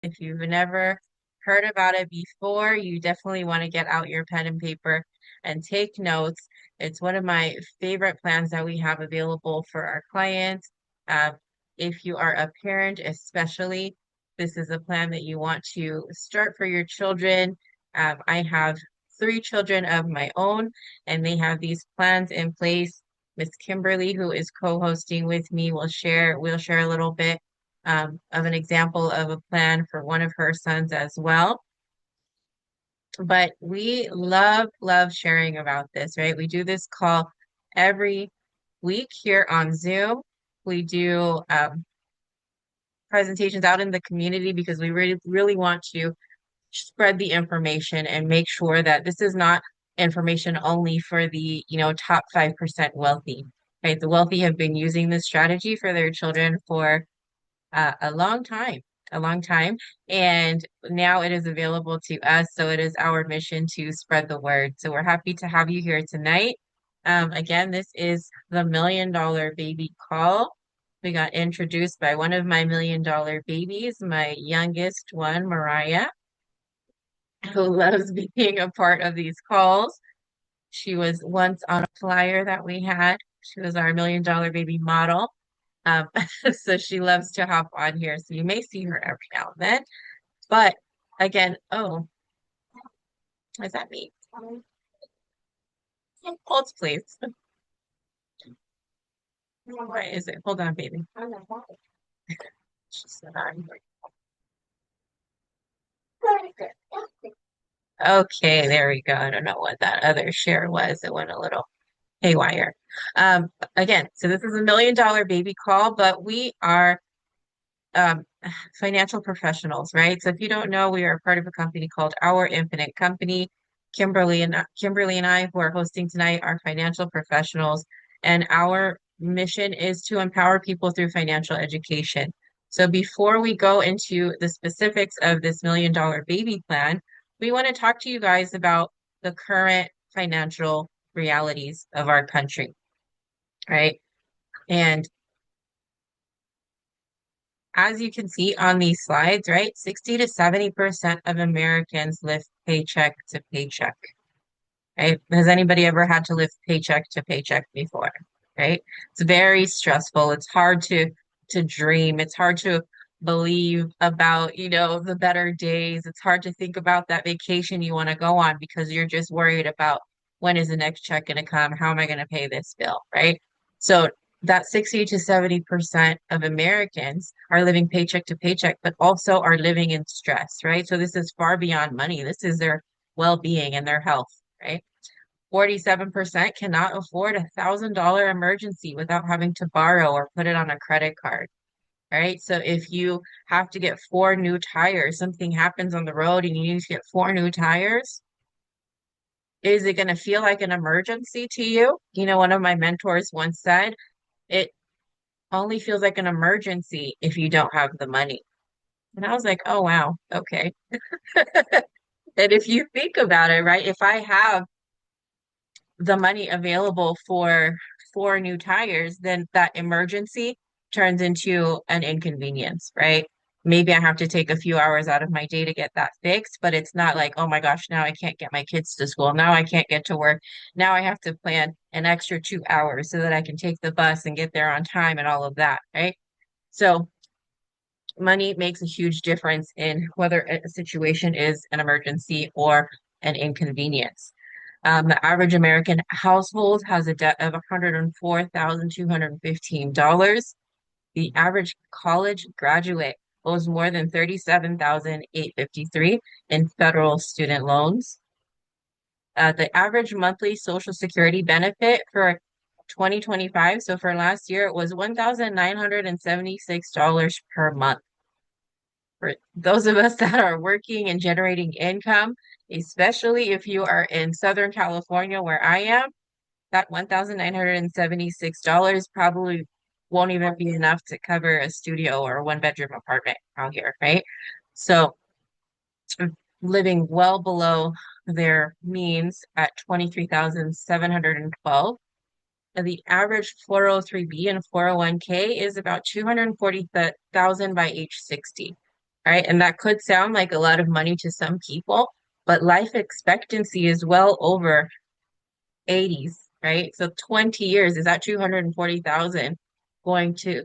If you've never heard about it before, you definitely want to get out your pen and paper and take notes. It's one of my favorite plans that we have available for our clients. Uh, if you are a parent, especially, this is a plan that you want to start for your children. I have three children of my own, and they have these plans in place. Miss Kimberly, who is co-hosting with me, will share a little bit of an example of a plan for one of her sons as well. But we love sharing about this, right? We do this call every week here on Zoom. We do presentations out in the community because we really want to spread the information and make sure that this is not information only for the, top 5% wealthy, right? The wealthy have been using this strategy for their children for a long time, a long time. And now it is available to us. So it is our mission to spread the word. So we're happy to have you here tonight. Again, this is the $1 Million Baby Call. We got introduced by one of my $1 Million babies, my youngest one, Mariah, who loves being a part of these calls. She was once on a flyer that we had. She was our $1 Million Baby model. Um, so she loves to hop on here. So you may see her every now and then. But again, oh, is that me? Hold, please. What is it? Hold on, baby. She's not on here. Okay, there we go. I don't know what that other share was. It went a little haywire. Again, so this is a $1 Million Baby Call, but we are um, financial professionals, right? So if you don't know, we are part of a company called Our Infinite Company. Kimberly and I, who are hosting tonight, are financial professionals, and our mission is to empower people through financial education. So before we go into the specifics of this $1 Million Baby Plan, we want to talk to you guys about the current financial realities of our country, right? And as you can see on these slides, right, 60 to 70% of Americans live paycheck to paycheck, right? Has anybody ever had to live paycheck to paycheck before, right? It's very stressful. It's hard to dream. It's hard to believe about, the better days. It's hard to think about that vacation you want to go on because you're just worried about when is the next check going to come? How am I going to pay this bill, right? So that 60 to 70% of Americans are living paycheck to paycheck, but also are living in stress, right? So this is far beyond money. This is their well-being and their health, right? 47% cannot afford $1,000 emergency without having to borrow or put it on a credit card. Right. So if you have to get four new tires, something happens on the road and you need to get four new tires, is it going to feel like an emergency to you? One of my mentors once said, it only feels like an emergency if you don't have the money. And I was like, oh, wow. Okay. And if you think about it, right, if I have the money available for four new tires, then that emergency turns into an inconvenience, right? Maybe I have to take a few hours out of my day to get that fixed, but it's not like, oh my gosh, now I can't get my kids to school. Now I can't get to work. Now I have to plan an extra 2 hours so that I can take the bus and get there on time and all of that, right? So money makes a huge difference in whether a situation is an emergency or an inconvenience. The average American household has a debt of $104,215. The average college graduate owes more than $37,853 in federal student loans. The average monthly Social Security benefit for 2025, so for last year, it was $1,976 per month. For those of us that are working and generating income, especially if you are in Southern California where I am, that $1,976 probably won't even be enough to cover a studio or a one-bedroom apartment out here, right? So living well below their means at 23,712. The average 403B and 401k is about 240,000 by age 60. right? And that could sound like a lot of money to some people, but life expectancy is well over 80s, right? So 20 years is that 240,000 going to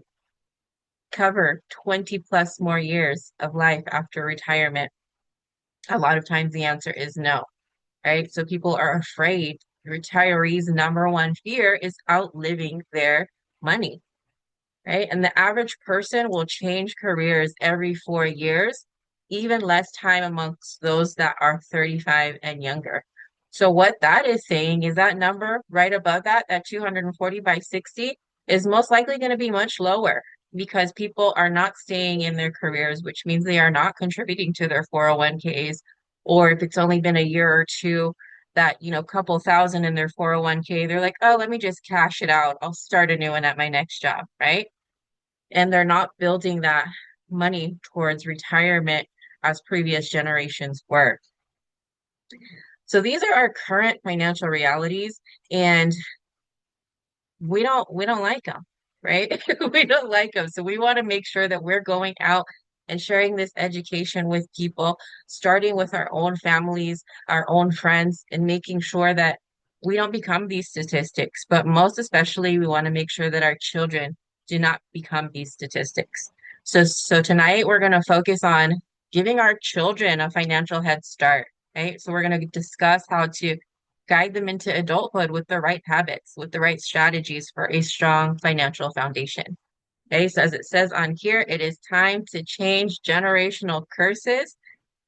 cover 20 plus more years of life after retirement? A lot of times the answer is no, right? So people are afraid. Retirees' number one fear is outliving their money, right? And the average person will change careers every 4 years, even less time amongst those that are 35 and younger. So what that is saying is that number right above that, that 240 by 60, is most likely going to be much lower because people are not staying in their careers, which means they are not contributing to their 401ks. Or if it's only been a year or two, that, couple thousand in their 401k, they're like, oh, let me just cash it out. I'll start a new one at my next job, right? And they're not building that money towards retirement as previous generations were. So these are our current financial realities, and we don't like them, right? We don't like them. So we want to make sure that we're going out and sharing this education with people, starting with our own families, our own friends, and making sure that we don't become these statistics. But most especially, we want to make sure that our children do not become these statistics. So tonight we're going to focus on giving our children a financial head start, right? So we're going to discuss how to guide them into adulthood with the right habits, with the right strategies for a strong financial foundation. Okay, so as it says on here, it is time to change generational curses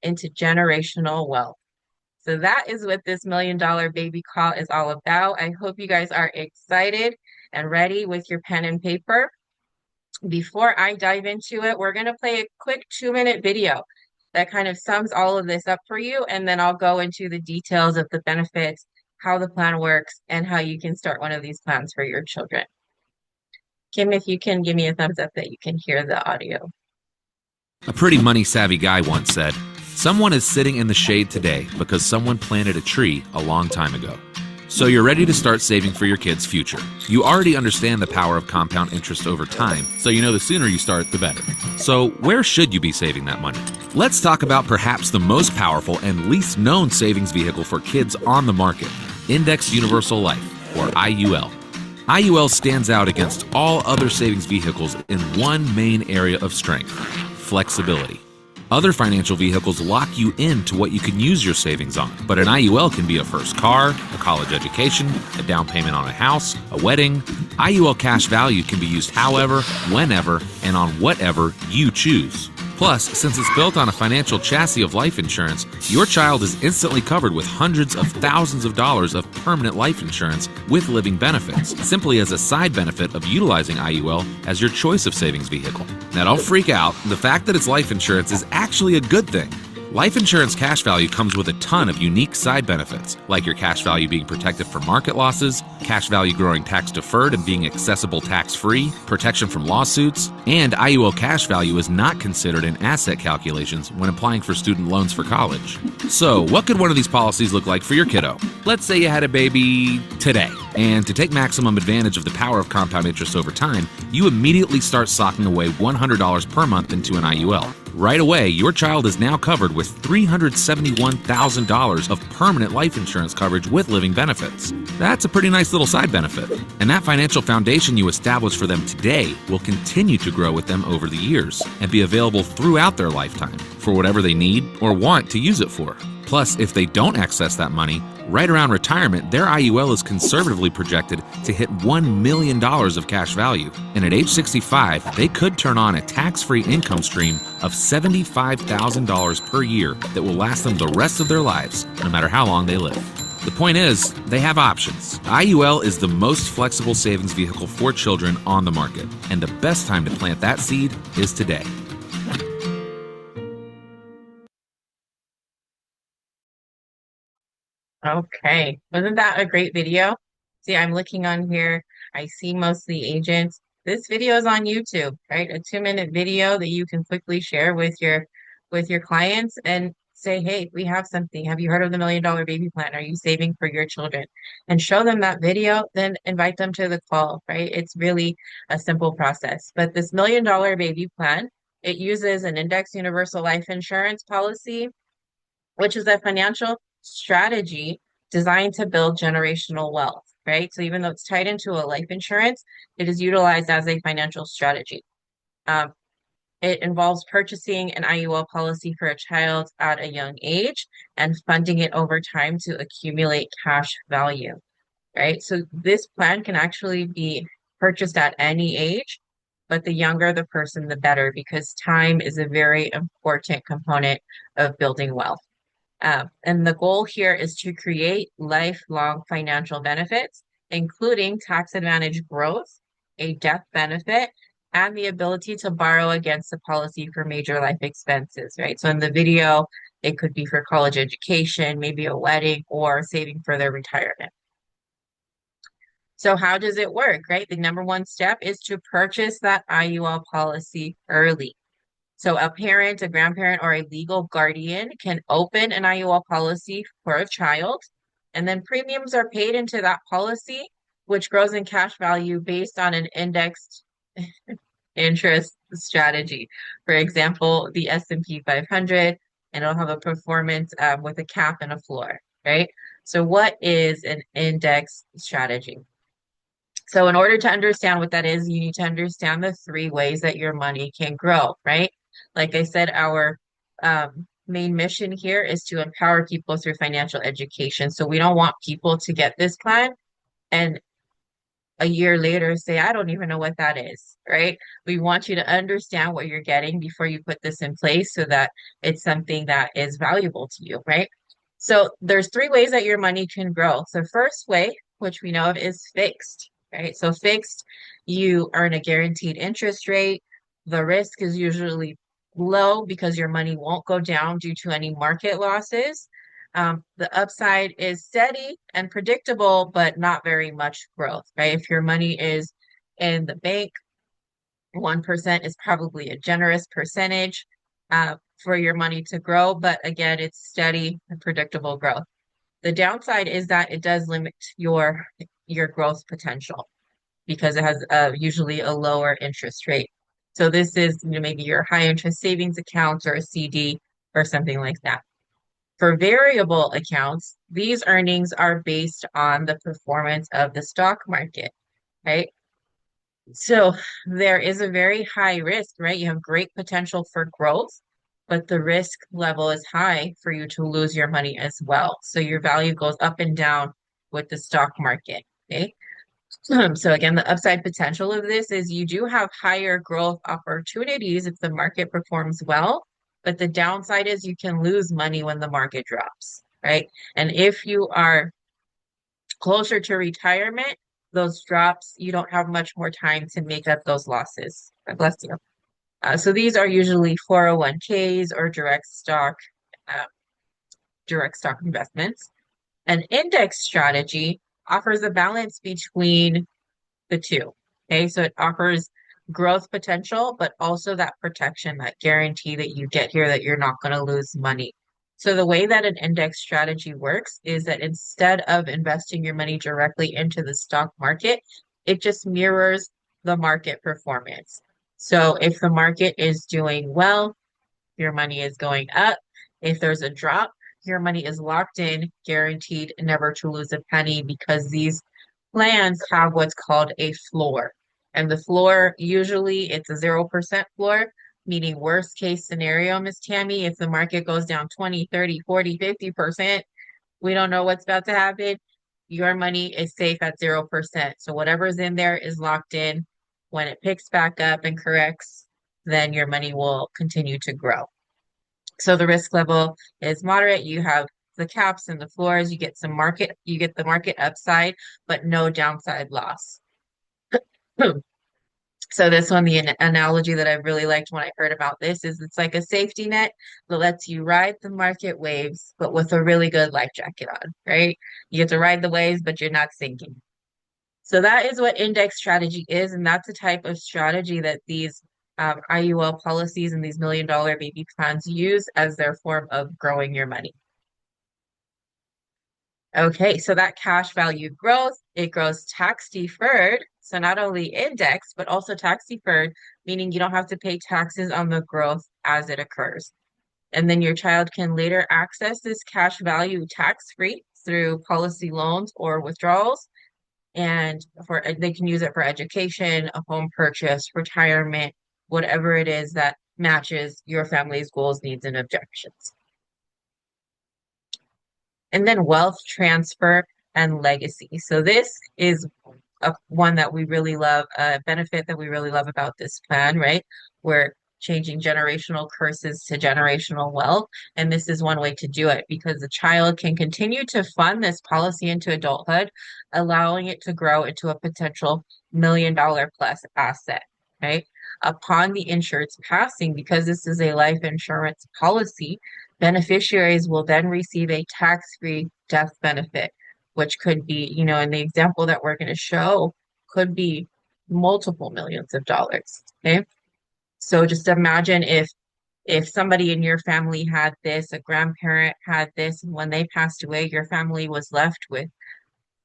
into generational wealth. So that is what this $1 million baby call is all about. I hope you guys are excited and ready with your pen and paper. Before I dive into it, we're going to play a quick 2-minute video that kind of sums all of this up for you, and then I'll go into the details of the benefits, how the plan works, and how you can start one of these plans for your children. Kim, if you can give me a thumbs up that you can hear the audio. A pretty money-savvy guy once said, "Someone is sitting in the shade today because someone planted a tree a long time ago." So you're ready to start saving for your kids' future. You already understand the power of compound interest over time, so you know the sooner you start, the better. So where should you be saving that money? Let's talk about perhaps the most powerful and least known savings vehicle for kids on the market, Indexed Universal Life, or IUL. IUL stands out against all other savings vehicles in one main area of strength: flexibility. Other financial vehicles lock you into what you can use your savings on, but an IUL can be a first car, a college education, a down payment on a house, a wedding. IUL cash value can be used however, whenever, and on whatever you choose. Plus, since it's built on a financial chassis of life insurance, your child is instantly covered with hundreds of thousands of dollars of permanent life insurance with living benefits, simply as a side benefit of utilizing IUL as your choice of savings vehicle. Now don't freak out, the fact that it's life insurance is actually a good thing. Life insurance cash value comes with a ton of unique side benefits, like your cash value being protected from market losses, cash value growing tax deferred and being accessible tax-free, protection from lawsuits, and IUL cash value is not considered in asset calculations when applying for student loans for college. So, what could one of these policies look like for your kiddo? Let's say you had a baby today, and to take maximum advantage of the power of compound interest over time, you immediately start socking away $100 per month into an IUL. Right away, your child is now covered with $371,000 of permanent life insurance coverage with living benefits. That's a pretty nice little side benefit. And that financial foundation you establish for them today will continue to grow with them over the years and be available throughout their lifetime for whatever they need or want to use it for. Plus, if they don't access that money, right around retirement, their IUL is conservatively projected to hit $1 million of cash value. And at age 65, they could turn on a tax-free income stream of $75,000 per year that will last them the rest of their lives, no matter how long they live. The point is, they have options. IUL is the most flexible savings vehicle for children on the market, and the best time to plant that seed is today. Okay, wasn't that a great video? See, I'm looking on here. I see mostly agents. This video is on YouTube, right? A 2-minute video that you can quickly share with your clients and say, hey, we have something. Have you heard of the $1 million baby plan? Are you saving for your children? And show them that video, then invite them to the call, right? It's really a simple process. But this $1 million baby plan It uses an index universal life insurance policy, which is a financial strategy designed to build generational wealth, right? So even though it's tied into a life insurance, it is utilized as a financial strategy. Um, it involves purchasing an IUL policy for a child at a young age and funding it over time to accumulate cash value, right? So this plan can actually be purchased at any age, but the younger the person, the better, because time is a very important component of building wealth. And the goal here is to create lifelong financial benefits, including tax advantage growth, a death benefit, and the ability to borrow against the policy for major life expenses, right? So in the video, it could be for college education, maybe a wedding, or saving for their retirement. So how does it work, right? The number one step is to purchase that IUL policy early. So a parent, a grandparent, or a legal guardian can open an IUL policy for a child, and then premiums are paid into that policy, which grows in cash value based on an indexed interest strategy. For example, the S&P 500, and it'll have a performance with a cap and a floor, right? So what is an index strategy? So in order to understand what that is, you need to understand the three ways that your money can grow, right? Like I said, our main mission here is to empower people through financial education. So we don't want people to get this plan and a year later say, I don't even know what that is, right? We want you to understand what you're getting before you put this in place so that it's something that is valuable to you, right? So there's three ways that your money can grow. So first way, which we know of, is fixed, right? So fixed, you earn a guaranteed interest rate. The risk is usually low because your money won't go down due to any market losses. The upside is steady and predictable, but not very much growth, right? If your money is in the bank, 1% is probably a generous percentage for your money to grow, but again, it's steady and predictable growth. The downside is that it does limit your growth potential because it has usually a lower interest rate. So this is maybe your high interest savings accounts or a CD or something like that. For variable accounts, these earnings are based on the performance of the stock market, right? So there is a very high risk, right? You have great potential for growth, but the risk level is high for you to lose your money as well. So your value goes up and down with the stock market, okay? So again, the upside potential of this is you do have higher growth opportunities if the market performs well, but the downside is you can lose money when the market drops, right? And if you are closer to retirement, those drops, you don't have much more time to make up those losses. God bless you. So these are usually 401ks or uh, direct stock investments. An index strategy offers a balance between the two. Okay, so it offers growth potential, but also that protection, that guarantee that you get here that you're not going to lose money. So the way that an index strategy works is that instead of investing your money directly into the stock market, it just mirrors the market performance. So if the market is doing well, your money is going up. If there's a drop, your money is locked in, guaranteed never to lose a penny because these plans have what's called a floor. And the floor, usually it's a 0% floor, meaning worst case scenario, Miss Tammy, if the market goes down 20, 30, 40, 50%, we don't know what's about to happen. Your money is safe at 0%. So whatever's in there is locked in. When it picks back up and corrects, then your money will continue to grow. So the risk level is moderate. You have the caps and the floors. You get the market upside, but no downside loss. So this one, the analogy that I really liked when I heard about this is it's like a safety net that lets you ride the market waves, but with a really good life jacket on, right? You get to ride the waves, but you're not sinking. So that is what index strategy is, and that's the type of strategy that these IUL policies and these million-dollar baby plans use as their form of growing your money. Okay, so that cash value growth, it grows tax deferred. So not only indexed, but also tax deferred, meaning you don't have to pay taxes on the growth as it occurs. And then your child can later access this cash value tax-free through policy loans or withdrawals. And they can use it for education, a home purchase, retirement, whatever it is that matches your family's goals, needs, and objections. And then wealth transfer and legacy. So this is one that we really love, a benefit that we really love about this plan, right? We're changing generational curses to generational wealth. And this is one way to do it because the child can continue to fund this policy into adulthood, allowing it to grow into a potential $1 million plus asset, right? Upon the insured's passing, because this is a life insurance policy, beneficiaries will then receive a tax-free death benefit, which could be, in the example that we're going to show, could be multiple millions of dollars. Okay. So just imagine if somebody in your family had this, a grandparent had this, and when they passed away, your family was left with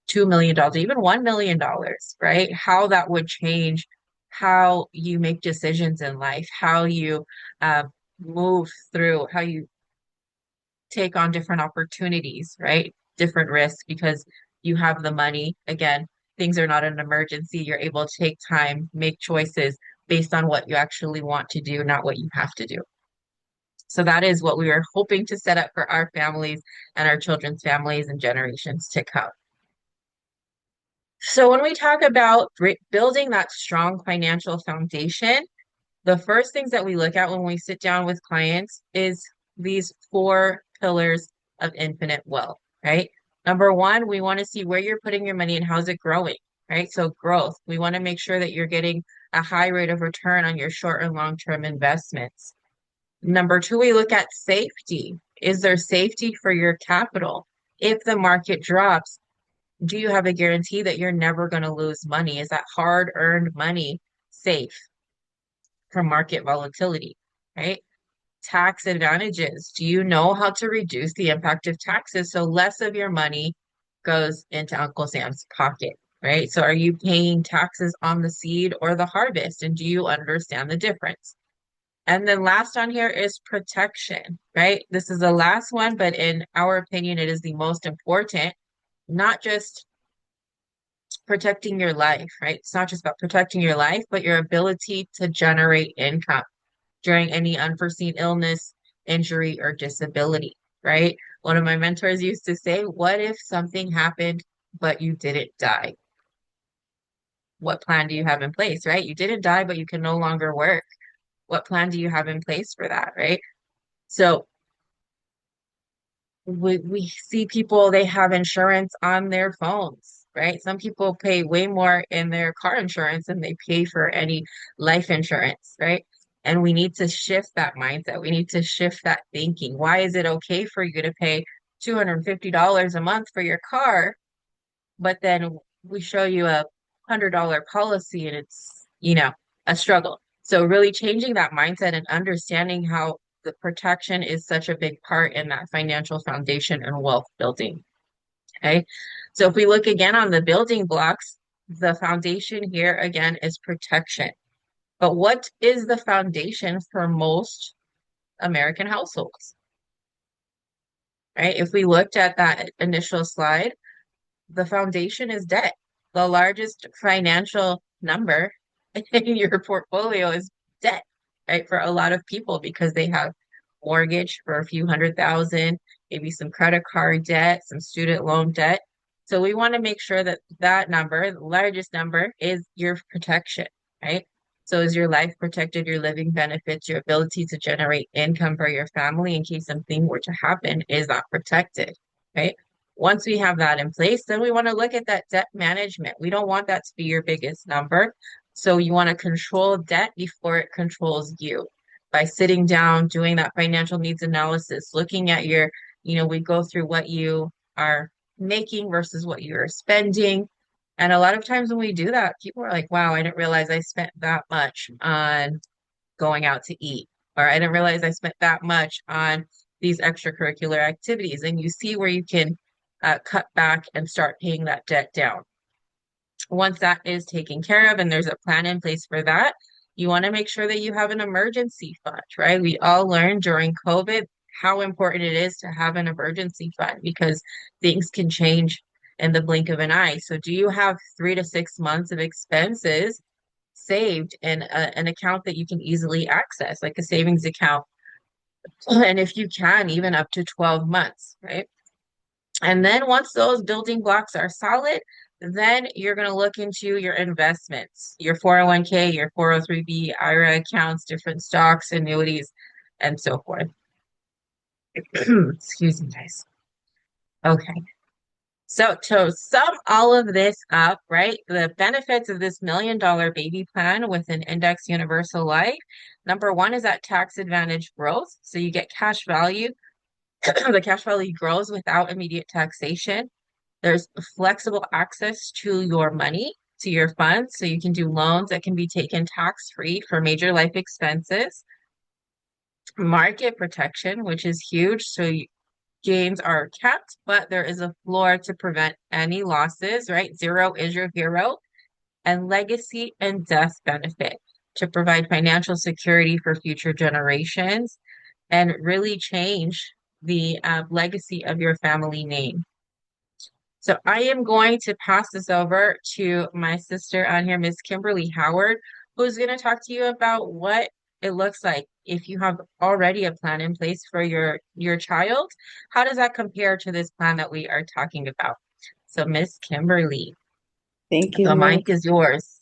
$2 million, even $1 million, right? How that would change how you make decisions in life, how you uh, move through, how you take on different opportunities, right? Different risks because you have the money. Again, things are not an emergency. You're able to take time, make choices based on what you actually want to do, not what you have to do. So that is what we are hoping to set up for our families and our children's families and generations to come. So when we talk about building that strong financial foundation, the first things that we look at when we sit down with clients is these four pillars of infinite wealth, right? Number one, we want to see where you're putting your money and how's it growing, right? So growth, we want to make sure that you're getting a high rate of return on your short and long-term investments. Number two, we look at safety. Is there safety for your capital? If the market drops, do you have a guarantee that you're never going to lose money? Is that hard-earned money safe from market volatility, right? Tax advantages. Do you know how to reduce the impact of taxes so less of your money goes into Uncle Sam's pocket, right? So are you paying taxes on the seed or the harvest? And do you understand the difference? And then last on here is protection, right? This is the last one, but in our opinion, it is the most important, not just protecting your life, right? It's not just about protecting your life, but your ability to generate income during any unforeseen illness, injury, or disability, right? One of my mentors used to say, what if something happened, but you didn't die? What plan do you have in place, right? You didn't die, but you can no longer work. What plan do you have in place for that, right? So we see people, they have insurance on their phones, right? Some people pay way more in their car insurance than they pay for any life insurance, right? And we need to shift that mindset. We need to shift that thinking. Why is it okay for you to pay $250 a month for your car, but then we show you a $100 policy and it's, a struggle. So really changing that mindset and understanding how the protection is such a big part in that financial foundation and wealth building. Okay. So if we look again on the building blocks, the foundation here again is protection. But what is the foundation for most American households? Right? If we looked at that initial slide, the foundation is debt. The largest financial number in your portfolio is debt, right? For a lot of people because they have mortgage for a few hundred thousand, maybe some credit card debt, some student loan debt. So we want to make sure that that number, the largest number, is your protection, right? So is your life protected, your living benefits, your ability to generate income for your family in case something were to happen is not protected, right? Once we have that in place, then we want to look at that debt management. We don't want that to be your biggest number. So you want to control debt before it controls you by sitting down, doing that financial needs analysis, looking at we go through what you are making versus what you are spending. And a lot of times when we do that, people are like, wow, I didn't realize I spent that much on going out to eat, or I didn't realize I spent that much on these extracurricular activities. And you see where you can cut back and start paying that debt down. Once that is taken care of and there's a plan in place for that, you want to make sure that you have an emergency fund, right? We all learned during COVID how important it is to have an emergency fund because things can change in the blink of an eye. So, do you have 3 to 6 months of expenses saved in an account that you can easily access, like a savings account? And if you can, even up to 12 months, right? And then once those building blocks are solid, then you're going to look into your investments, your 401k, your 403b, IRA accounts, different stocks, annuities, and so forth. Excuse me, guys. Okay. So to sum all of this up, right, the benefits of this $1 million baby plan with an index universal life, number one is that tax advantage growth. So you get cash value. The cash value grows without immediate taxation. There's flexible access to your money, to your funds, so you can do loans that can be taken tax-free for major life expenses. Market protection, which is huge, so gains are kept, but there is a floor to prevent any losses, right? Zero is your hero. And legacy and death benefit to provide financial security for future generations and really change the legacy of your family name. So I am going to pass this over to my sister on here, Miss Kimberly Howard, who's going to talk to you about what it looks like if you have already a plan in place for your child. How does that compare to this plan that we are talking about? So Miss Kimberly, Thank the you. mic is yours.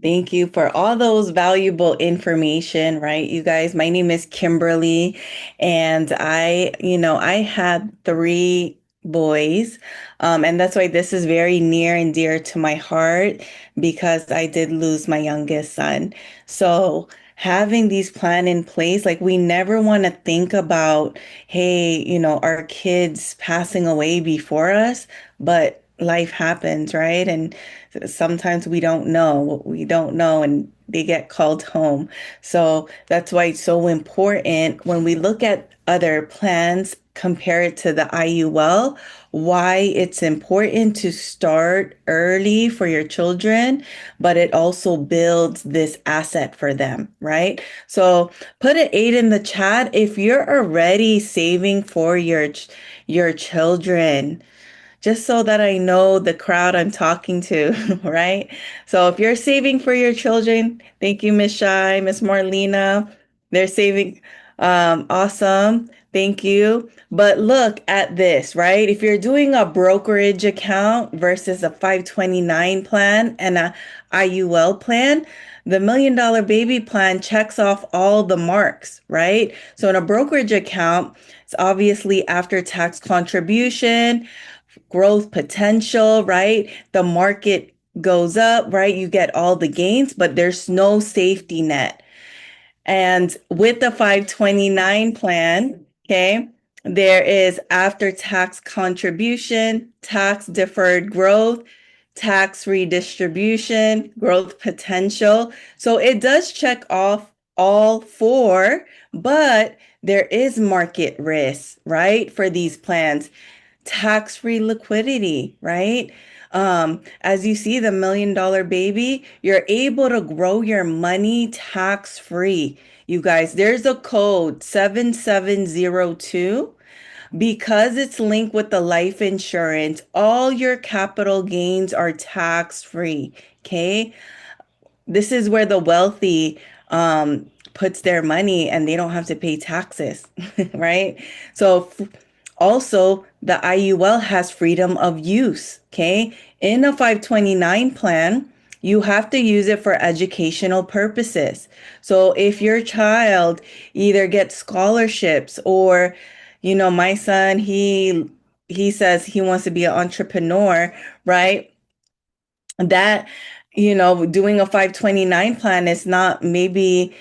Thank you for all those valuable information, right? You guys, my name is Kimberly, and I had three boys, and that's why this is very near and dear to my heart because I did lose my youngest son. So having these plan in place, like we never want to think about, hey, our kids passing away before us, but life happens, right? And sometimes we don't know, and they get called home. So that's why it's so important when we look at other plans, compare it to the IUL, why it's important to start early for your children, but it also builds this asset for them, right? So put an 8 in the chat if you're already saving for your children, just so that I know the crowd I'm talking to, right? So if you're saving for your children, thank you, Miss Shy, Miss Marlena. They're saving. Awesome. Thank you. But look at this, right? If you're doing a brokerage account versus a 529 plan and a IUL plan, the $1 million baby plan checks off all the marks, right? So in a brokerage account, it's obviously after tax contribution, growth potential, right? The market goes up, right? You get all the gains, but there's no safety net. And with the 529 plan, okay, there is after tax contribution, tax deferred growth, tax redistribution, growth potential. So it does check off all four, but there is market risk, right, for these plans. Tax-free liquidity, right? As you see, the $1 million baby, you're able to grow your money tax-free. You guys, there's a code 7702. Because it's linked with the life insurance, all your capital gains are tax-free. Okay. This is where the wealthy puts their money and they don't have to pay taxes, right? So also the IUL has freedom of use, okay? In a 529 plan, you have to use it for educational purposes. So if your child either gets scholarships or, my son, he says he wants to be an entrepreneur, right? That doing a 529 plan is not maybe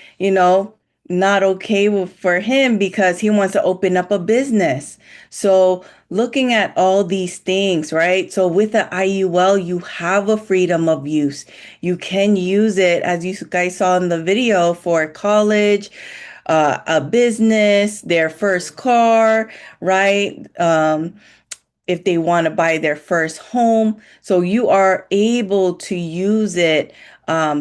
not okay for him because he wants to open up a business. So looking at all these things, right? So with the IUL, you have a freedom of use. You can use it, as you guys saw in the video, for college, a business, their first car, right? if they want to buy their first home. So you are able to use it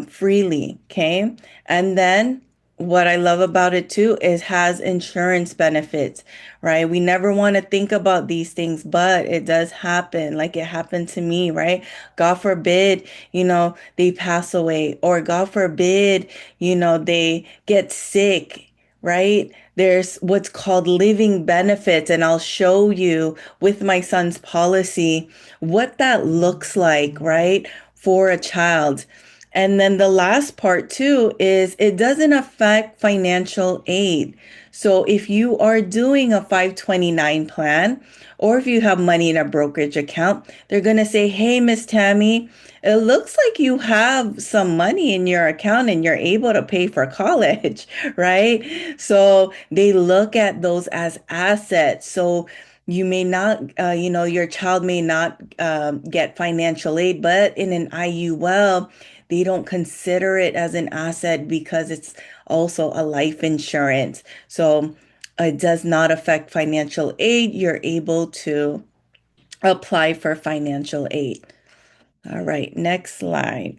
freely. Okay. And then what I love about it too is has insurance benefits, right? We never want to think about these things, but it does happen. Like it happened to me, right? God forbid, they pass away, or God forbid, they get sick, right? There's what's called living benefits, and I'll show you with my son's policy what that looks like, right, for a child. And then the last part too is it doesn't affect financial aid. So if you are doing a 529 plan, or if you have money in a brokerage account, they're going to say, "Hey, Miss Tammy, it looks like you have some money in your account and you're able to pay for college," right? So they look at those as assets. So you may not, your child may not get financial aid, but in an IUL, they don't consider it as an asset because it's also a life insurance. So it does not affect financial aid. You're able to apply for financial aid. All right, next slide.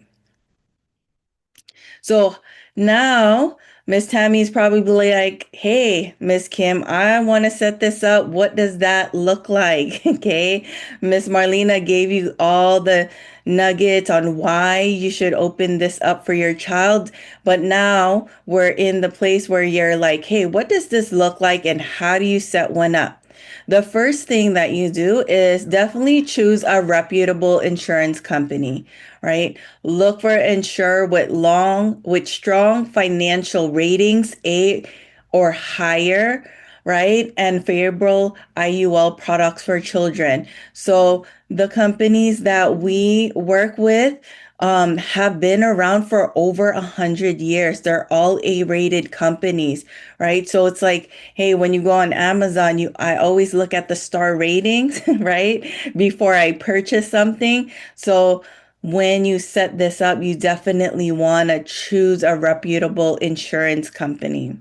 So now Miss Tammy's probably like, "Hey, Miss Kim, I want to set this up. What does that look like?" Okay. Miss Marlena gave you all the nuggets on why you should open this up for your child. But now we're in the place where you're like, "Hey, what does this look like and how do you set one up?" The first thing that you do is definitely choose a reputable insurance company, right? Look for insurer with strong financial ratings, A or higher, right? And favorable IUL products for children. So the companies that we work with have been around for over 100 years. They're all A-rated companies, right? So it's like, hey, when you go on Amazon, I always look at the star ratings, right? Before I purchase something. So when you set this up, you definitely want to choose a reputable insurance company.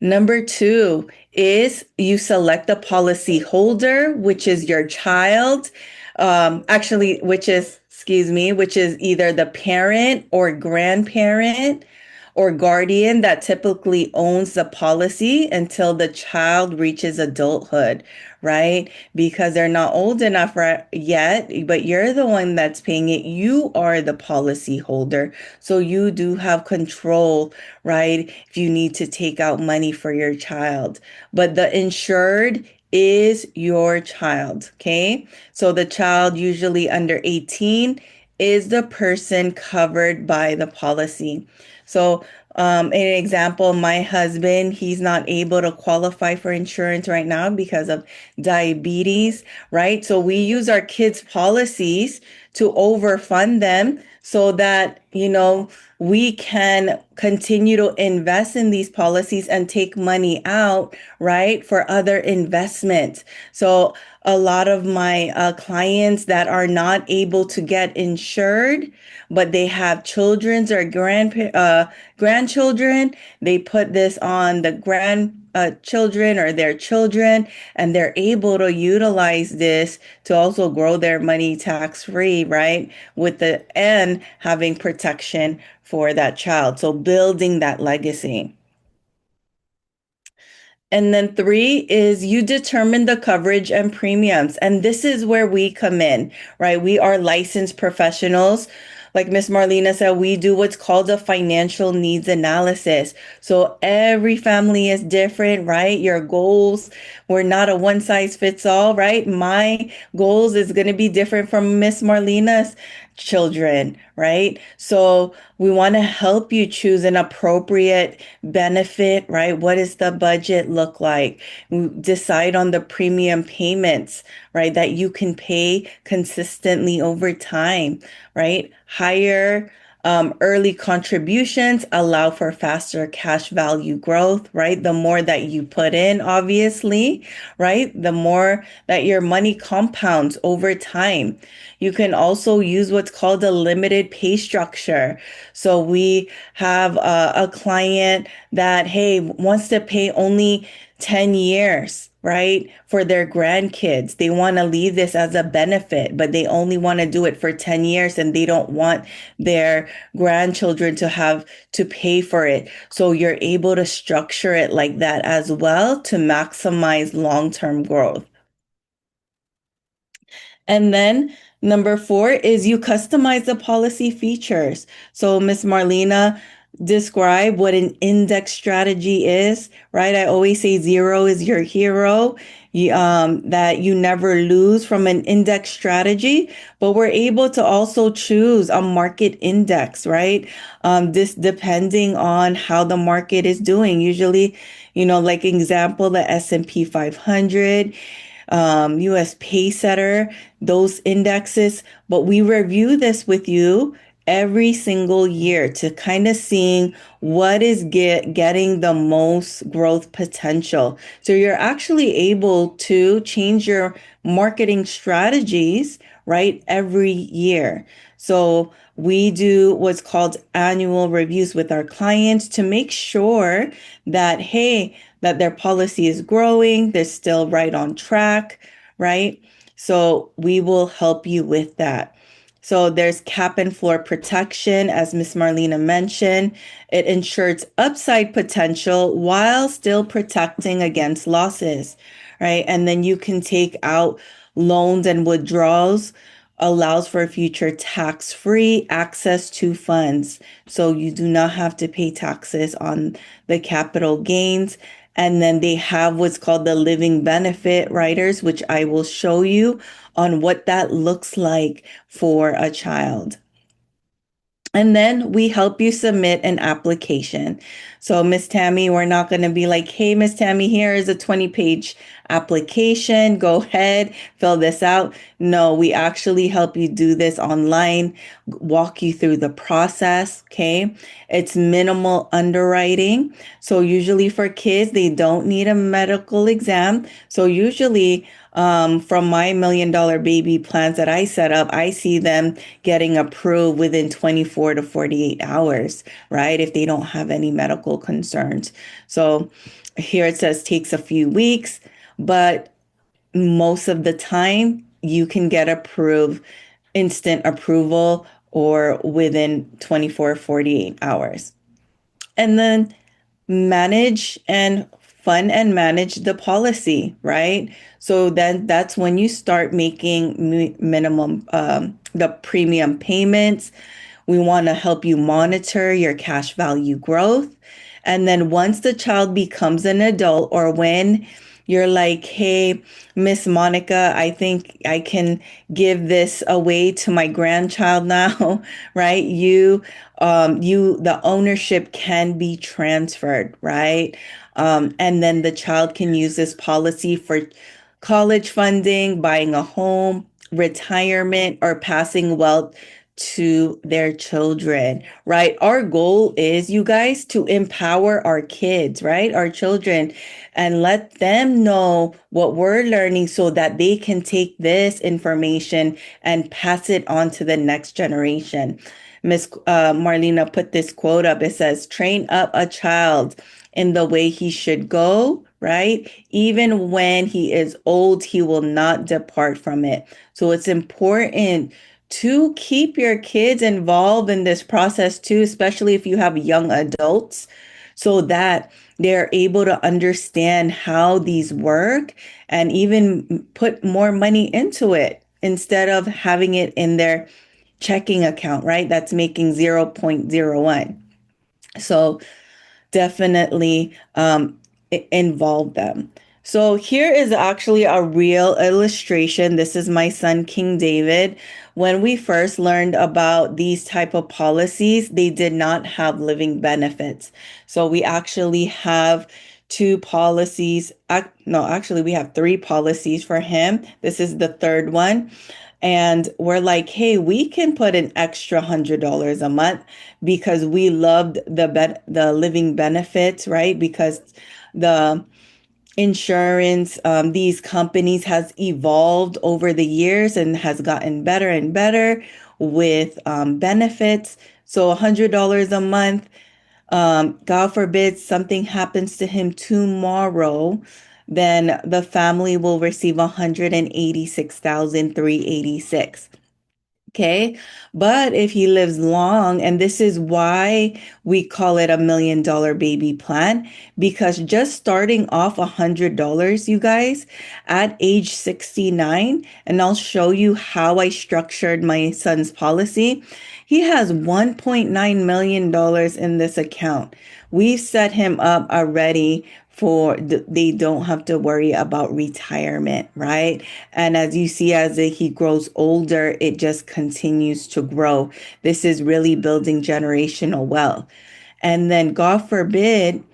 Number two is you select the policy holder, which is your child. Which is either the parent or grandparent or guardian that typically owns the policy until the child reaches adulthood, right? Because they're not old enough yet, but you're the one that's paying it. You are the policy holder. So you do have control, right? If you need to take out money for your child. But the insured is your child, okay? So the child, usually under 18, is the person covered by the policy. So, an example, my husband, he's not able to qualify for insurance right now because of diabetes, right? So we use our kids' policies to overfund them so that, we can continue to invest in these policies and take money out, right, for other investments. So a lot of my clients that are not able to get insured, but they have children's or grandchildren, they put this on the children or their children, and they're able to utilize this to also grow their money tax free, right? With the and having protection for that child. So building that legacy. And then three is you determine the coverage and premiums. And this is where we come in, right? We are licensed professionals. Like Miss Marlena said, we do what's called a financial needs analysis. So every family is different, right? Your goals, we're not a one size fits all, right? My goals is going to be different from Miss Marlena's children, right? So we want to help you choose an appropriate benefit, right? What does the budget look like? Decide on the premium payments, right? That you can pay consistently over time, right? Higher early contributions allow for faster cash value growth, right? The more that you put in, obviously, right? The more that your money compounds over time. You can also use what's called a limited pay structure. So we have a client that, hey, wants to pay only 10 years, right? For their grandkids. They want to leave this as a benefit, but they only want to do it for 10 years and they don't want their grandchildren to have to pay for it. So you're able to structure it like that as well to maximize long-term growth. And then number four is you customize the policy features. So Miss Marlena, describe what an index strategy is, right? I always say zero is your hero. That you never lose from an index strategy, but we're able to also choose a market index, right? This depending on how the market is doing. Usually, like example, the S&P 500, US Paysetter, those indexes. But we review this with you every single year to kind of seeing what is getting the most growth potential. So you're actually able to change your marketing strategies, right, every year. So we do what's called annual reviews with our clients to make sure that, hey, that their policy is growing, they're still right on track, right? So we will help you with that. So there's cap and floor protection, as Miss Marlena mentioned. It ensures upside potential while still protecting against losses, right? And then you can take out loans and withdrawals, allows for future tax-free access to funds. So you do not have to pay taxes on the capital gains. And then they have what's called the living benefit riders, which I will show you on what that looks like for a child. And then we help you submit an application. So, Miss Tammy, we're not going to be like, hey, Miss Tammy, here is a 20-page application. Go ahead, fill this out. No, we actually help you do this online, walk you through the process. Okay. It's minimal underwriting. So, usually for kids, they don't need a medical exam. So, usually, from my $1 million baby plans that I set up, I see them getting approved within 24 to 48 hours, right? If they don't have any medical concerns. So here it says takes a few weeks, but most of the time you can get approved, instant approval, or within 24, 48 hours. And then manage and fund and manage the policy, right? So then that's when you start making minimum the premium payments. We want to help you monitor your cash value growth. And then once the child becomes an adult or when you're like, hey, Miss Monica, I think I can give this away to my grandchild now, right? The ownership can be transferred, right? And then the child can use this policy for college funding, buying a home, retirement, or passing wealth to their children, right? Our goal is, you guys, to empower our kids, right? Our children, and let them know what we're learning so that they can take this information and pass it on to the next generation. Miss Marlena put this quote up. It says, train up a child in the way he should go, right? Even when he is old, he will not depart from it. So it's important to keep your kids involved in this process too, especially if you have young adults, so that they're able to understand how these work and even put more money into it instead of having it in their checking account, right? That's making 0.01. So definitely involve them. So here is actually a real illustration. This is my son, King David. When we first learned about these type of policies, they did not have living benefits. So we actually have two policies. No, actually, we have three policies for him. This is the third one. And we're like, hey, we can put an extra $100 a month because we loved the living benefits, right? Because the insurance, these companies has evolved over the years and has gotten better and better with benefits. So $100 a month God forbid something happens to him tomorrow, then the family will receive 186,386. Okay. But if he lives long, and this is why we call it $1 million baby plan, because just starting off $100, you guys, at age 69, and I'll show you how I structured my son's policy. He has $1.9 million in this account. We've set him up already for they don't have to worry about retirement, right? And as you see, as he grows older, it just continues to grow. This is really building generational wealth. And then, God forbid,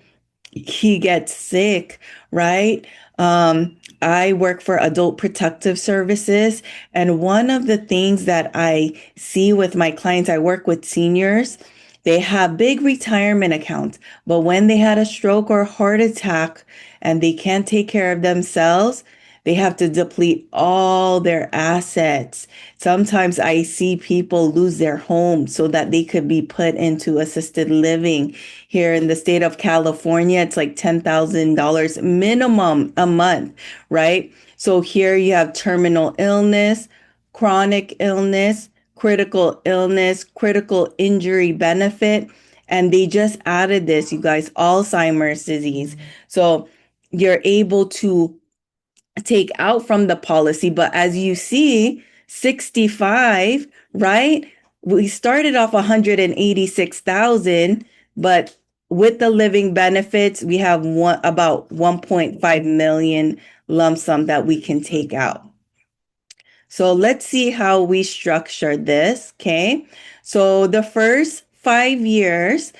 he gets sick, right? I work for Adult Protective Services, and one of the things that I see with my clients, I work with seniors. They have big retirement accounts, but when they had a stroke or heart attack and they can't take care of themselves, they have to deplete all their assets. Sometimes I see people lose their home so that they could be put into assisted living. Here in the state of California, it's like $10,000 minimum a month, right? So here you have terminal illness, chronic illness, critical injury benefit. And they just added this, you guys, Alzheimer's disease. So you're able to take out from the policy. But as you see, 65, right? We started off 186,000, but with the living benefits, we have about 1.5 million lump sum that we can take out. So let's see how we structure this. Okay. So the first 5 years,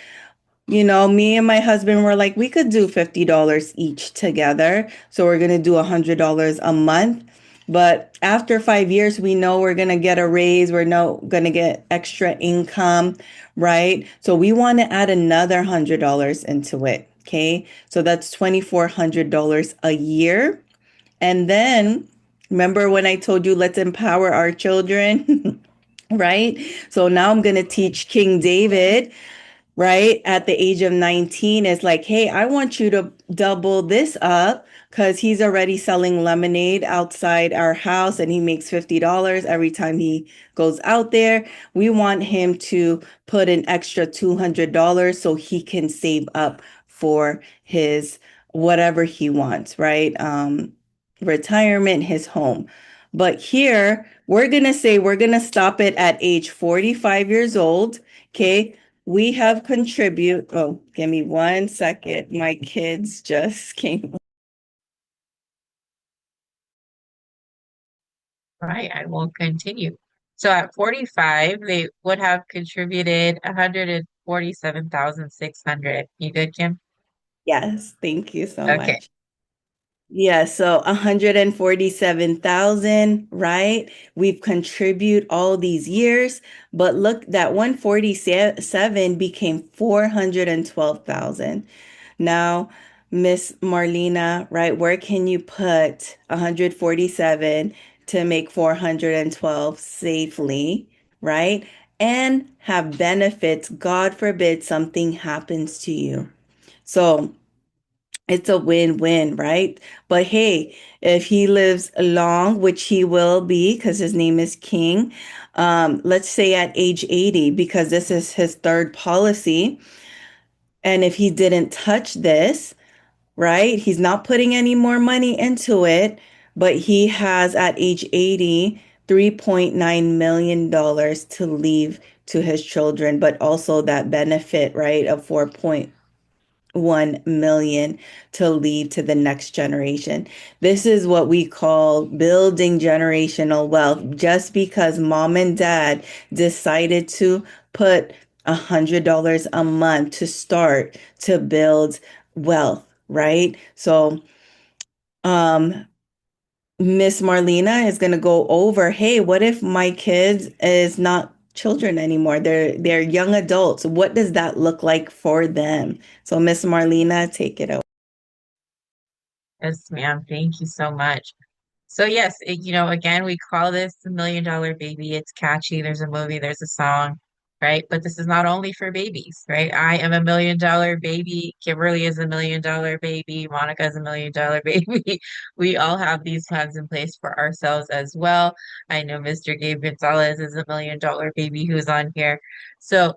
me and my husband were like, we could do $50 each together. So we're going to do $100 a month. But after 5 years, we know we're going to get a raise. We're no going to get extra income, right? So we want to add another $100 into it. Okay. So that's $2,400 a year. And then remember when I told you, let's empower our children, right? So now I'm going to teach King David, right, at the age of 19 is like, hey, I want you to double this up because he's already selling lemonade outside our house and he makes $50 every time he goes out there. We want him to put an extra $200 so he can save up for his whatever he wants, right? Retirement, his home. But here, we're going to say we're going to stop it at age 45 years old. Okay. We have contribute. Oh, give me 1 second. My kids just came. Right, I will continue. So at 45, they would have contributed 147,600. You good, Kim? Yes, thank you so Okay. much. Yeah, so 147,000, right? We've contributed all these years, but look, that 147 became 412,000. Now, Miss Marlena, right, where can you put 147 to make 412 safely, right? And have benefits, God forbid something happens to you. So it's a win-win, right? But hey, if he lives long, which he will be because his name is King, let's say at age 80, because this is his third policy. And if he didn't touch this, right, he's not putting any more money into it, but he has at age 80, $3.9 million to leave to his children, but also that benefit, right, of 4.1 million to leave to the next generation. This is what we call building generational wealth. Just because mom and dad decided to put $100 a month to start to build wealth, right? So, um, Miss Marlena is going to go over, hey, what if my kids is not children anymore? They're young adults. What does that look like for them? So Miss Marlena, take it away. Yes, ma'am. Thank you so much. So yes, again, we call this the $1 million baby. It's catchy. There's a movie, there's a song. right? But this is not only for babies, right? I am $1 million baby. Kimberly is $1 million baby. Monica is $1 million baby. We all have these plans in place for ourselves as well. I know Mr. Gabe Gonzalez is $1 million baby who's on here. So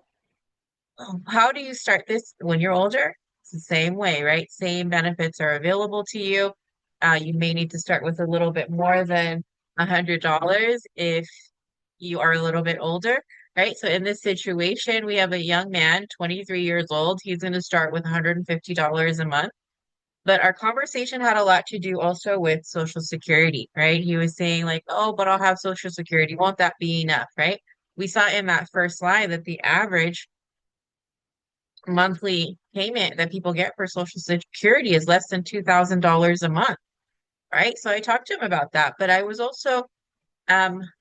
how do you start this when you're older? It's the same way, right? Same benefits are available to you. You may need to start with a little bit more than $100 if you are a little bit older, right? So in this situation, we have a young man, 23 years old. He's going to start with $150 a month. But our conversation had a lot to do also with Social Security, right? He was saying like, oh, but I'll have Social Security. Won't that be enough, right? We saw in that first slide that the average monthly payment that people get for Social Security is less than $2,000 a month, right? So I talked to him about that, but I was also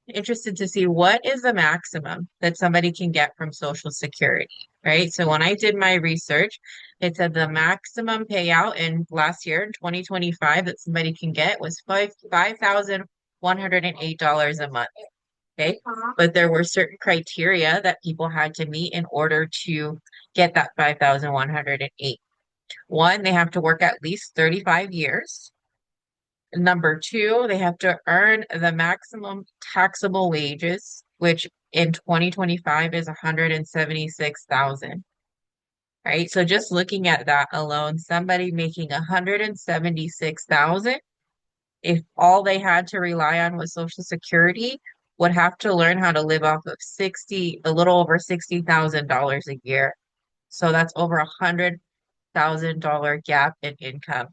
interested to see what is the maximum that somebody can get from Social Security, right? So when I did my research, it said the maximum payout in last year, in 2025, that somebody can get was $5,108 a month. Okay. But there were certain criteria that people had to meet in order to get that 5,108. One, they have to work at least 35 years. Number two, they have to earn the maximum taxable wages, which in 2025 is 176,000. Right. So just looking at that alone, somebody making 176,000, if all they had to rely on was Social Security, would have to learn how to live off of a little over $60,000 a year. So that's over $100,000 gap in income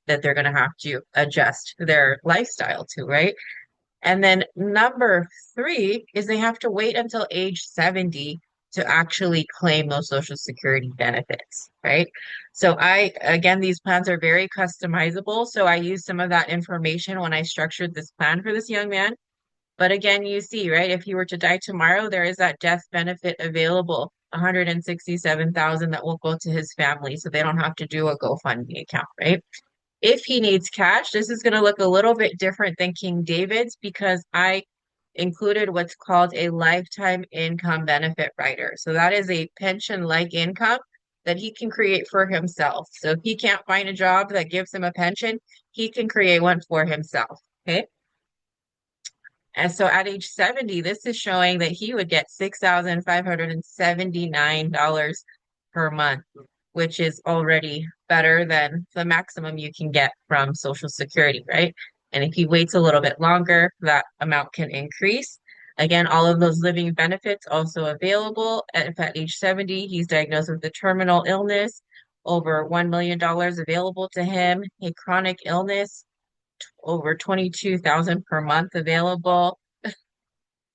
that they're going to have to adjust their lifestyle to, right? And then number three is they have to wait until age 70 to actually claim those Social Security benefits, right? So again, these plans are very customizable. So I used some of that information when I structured this plan for this young man. But again, you see, right, if he were to die tomorrow, there is that death benefit available, 167,000 that will go to his family. So they don't have to do a GoFundMe account, right? If he needs cash, this is going to look a little bit different than King David's because I included what's called a lifetime income benefit rider. So that is a pension-like income that he can create for himself. So if he can't find a job that gives him a pension, he can create one for himself. Okay. And so at age 70, this is showing that he would get $6,579 per month, which is already better than the maximum you can get from Social Security, right? And if he waits a little bit longer, that amount can increase. Again, all of those living benefits also available. If at age 70, he's diagnosed with a terminal illness, over $1 million available to him, a chronic illness, over 22,000 per month available,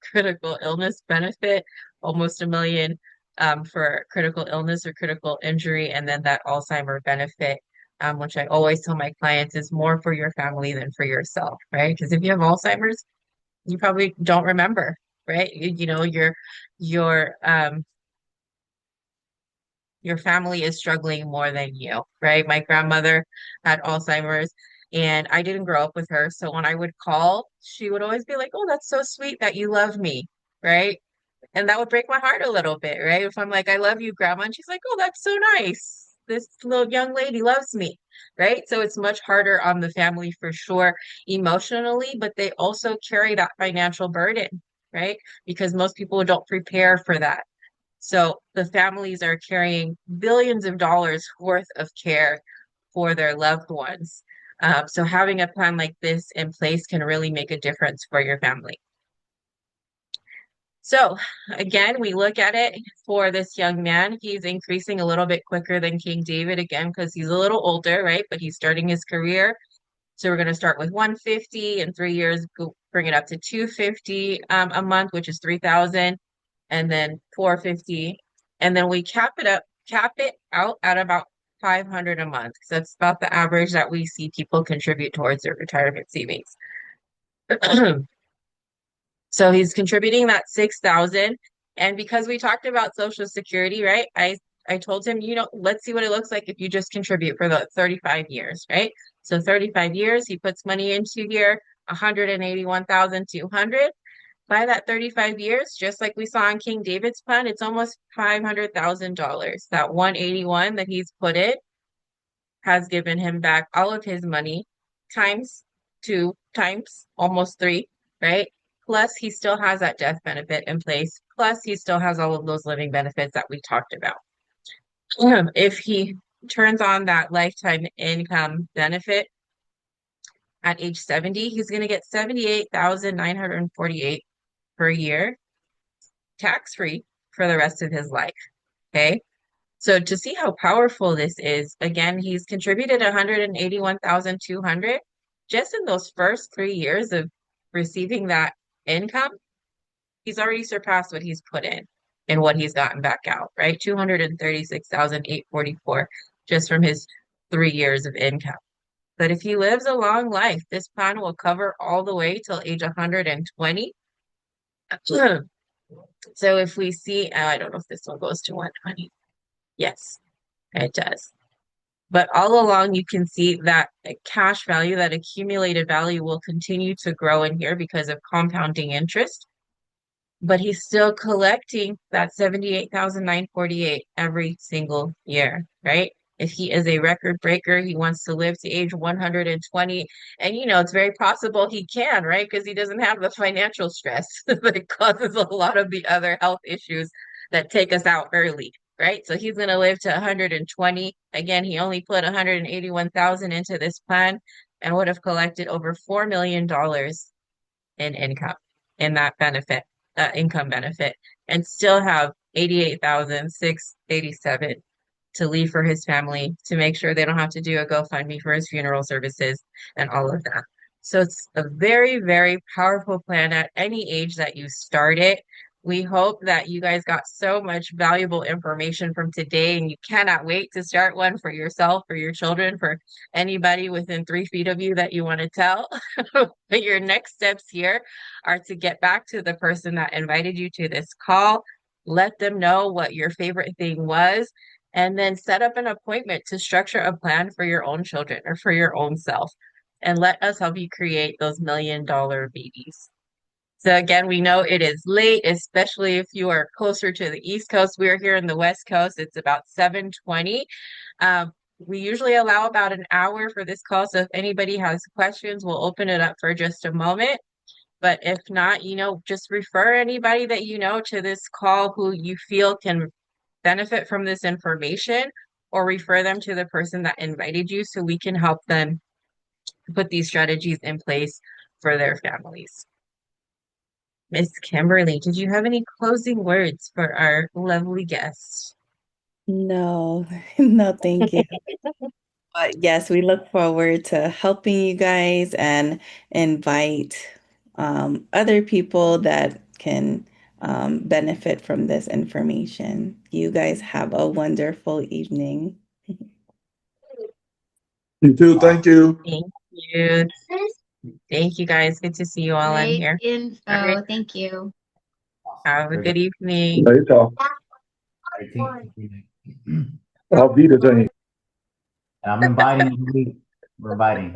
critical illness benefit, almost a million for critical illness or critical injury, and then that Alzheimer benefit, which I always tell my clients is more for your family than for yourself, right? Because if you have Alzheimer's, you probably don't remember, right? You know, your family is struggling more than you, right? My grandmother had Alzheimer's and I didn't grow up with her. So when I would call, she would always be like, "Oh, that's so sweet that you love me." Right? And that would break my heart a little bit, right? If I'm like, "I love you, grandma." And she's like, "Oh, that's so nice. This little young lady loves me." Right? So it's much harder on the family for sure emotionally, but they also carry that financial burden, right? Because most people don't prepare for that. So the families are carrying billions of dollars worth of care for their loved ones. So having a plan like this in place can really make a difference for your family. So again, we look at it for this young man. He's increasing a little bit quicker than King David again because he's a little older, right? But he's starting his career. So we're going to start with 150 in 3 years, bring it up to 250 a month, which is 3,000, and then 450, and then we cap it out at about 500 a month. So that's about the average that we see people contribute towards their retirement savings. So he's contributing that 6,000. And because we talked about Social Security, right? I told him, let's see what it looks like if you just contribute for the 35 years, right? So 35 years, he puts money into here, 181,200. by that 35 years, just like we saw in King David's plan, it's almost $500,000. That 181 that he's put in has given him back all of his money times two, times almost three, right? Plus, he still has that death benefit in place. Plus, he still has all of those living benefits that we talked about. If he turns on that lifetime income benefit at age 70, he's going to get 78,948 per year, tax-free for the rest of his life. Okay. So to see how powerful this is, again, he's contributed 181,200 just in those first 3 years of receiving that income. He's already surpassed what he's put in and what he's gotten back out, right? 236,844 just from his 3 years of income. But if he lives a long life, this plan will cover all the way till age 120. So if we see, I don't know if this one goes to 120. Yes, it does. But all along, you can see that cash value, that accumulated value will continue to grow in here because of compounding interest. But he's still collecting that 78,948 every single year, right? If he is a record breaker, he wants to live to age 120. And, it's very possible he can, right? Because he doesn't have the financial stress that causes a lot of the other health issues that take us out early, right? So he's going to live to 120. Again, he only put 181,000 into this plan and would have collected over $4 million in income in that benefit, income benefit, and still have 88,687 to leave for his family to make sure they don't have to do a GoFundMe for his funeral services and all of that. So it's a very, very powerful plan at any age that you start it. We hope that you guys got so much valuable information from today, and you cannot wait to start one for yourself, for your children, for anybody within 3 feet of you that you want to tell. But your next steps here are to get back to the person that invited you to this call, let them know what your favorite thing was, and then set up an appointment to structure a plan for your own children or for your own self. And let us help you create those $1 million babies. So again, we know it is late, especially if you are closer to the East Coast. We're here in the West Coast. It's about 7:20. We usually allow about an hour for this call. So if anybody has questions, we'll open it up for just a moment. But if not, just refer anybody that you know to this call who you feel can benefit from this information, or refer them to the person that invited you so we can help them put these strategies in place for their families. Miss Kimberly, did you have any closing words for our lovely guest? No, no, thank you. But yes, we look forward to helping you guys and invite other people that can benefit from this information. You guys have a wonderful evening. You too. Thank you. Thank you. Thank you guys. Good to see you all in Great here. All right. info. Thank you. Have a good evening. Later. Auf Wiedersehen. I'm inviting you. We're inviting.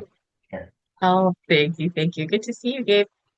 Here. Oh, thank you. Thank you. Good to see you, Gabe.